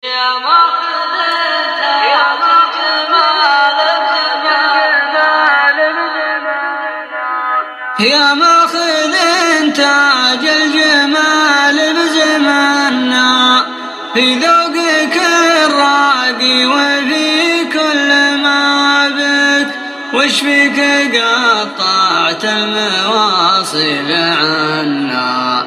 يا ماخذ تاج الجمال يا ماخذ تاج الجمال بزماننا، في ذوقك الراقي وفي كل ما بك، وش فيك قطعت المواصل عنا،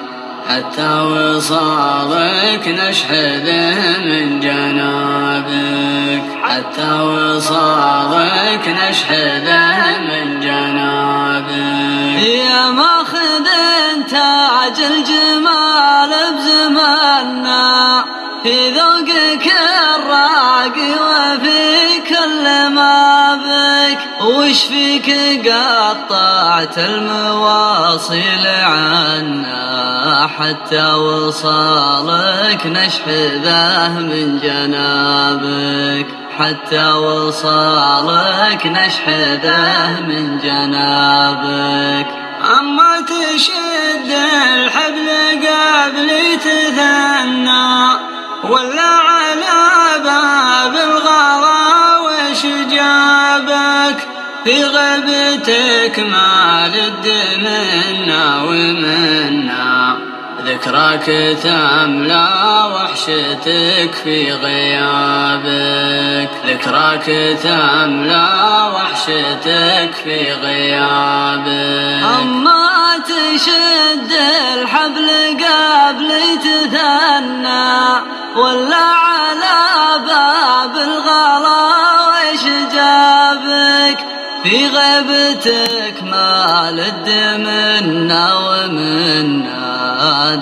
حتى وصالك نشحذه من جنابك، حتى وصالك نشحذه من جنابك. يا ماخذ تاج الجمال بزماننا، في ذوقك الراقي وفي كل ما بك، وش فيك قطعت المواصل عنا، حتى وصالك نشحذه من جنابك، حتى وصالك نشحذه من جنابك. أما تشد الحبل قبل تثنى، ولا على باب الغلا وش جابك، في غيبتك ما لد منا ومنا، ذكراك تملى وحشتك في غيابك، ذكراك تملى وحشتك في غيابك. أما تشد الحبل قبل تثنى، ولا على باب الغلا وش جابك، في غيبتك ما لد منا ومنا،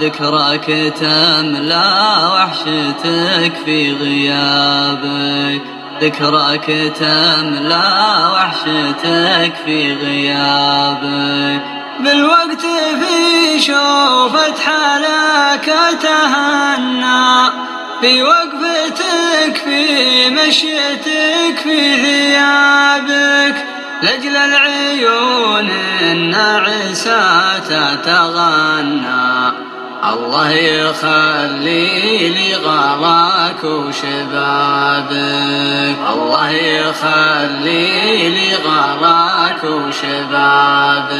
ذكراك تملى وحشتك في غيابك، ذكراك تملى وحشتك في غيابك. بالوقت في شوفة حالك تهنى، في وقفتك في مشيتك في ثيابك، لأجل العيون الناعسة تتغنى، الله يخلي لي غلاك وشبابك، الله يخلي لي غلاك وشبابك.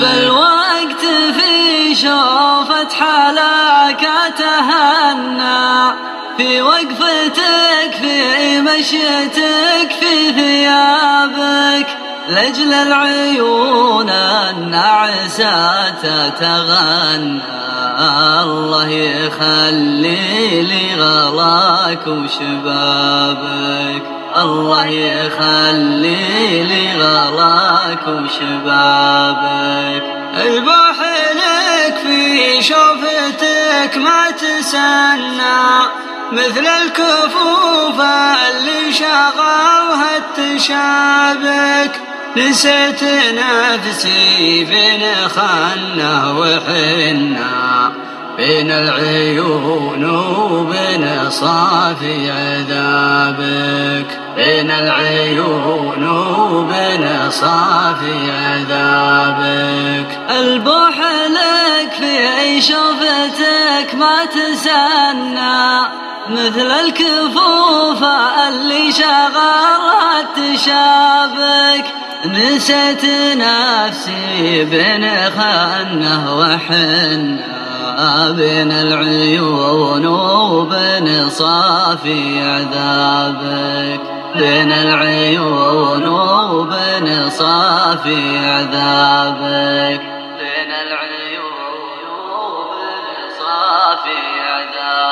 بالوقت في شوفة حالك تهنى، في وقفتك في مشيتك في ثيابك، لأجل العيون الناعسة تتغنى، الله يخلي لي غلاك وشبابك، الله يخلي لي غلاك وشبابك. البوح لك في شوفتك ما تسنى، مثل الكفوف اللي شغلها التشابك، نسيت نفسي بين خنة وحنة، بين العيون وبين صافي عذابك، بين العيون وبين صافي عذابك. البوح لك في شوفتك ما تسنى، مثل الكفوف اللي شغلها التشابك، نسيت نفسي بين خنة وحنة، بين العيون وبين صافي عذابك، بين العيون وبين صافي عذابك، بين العيون وبين صافي عذابك.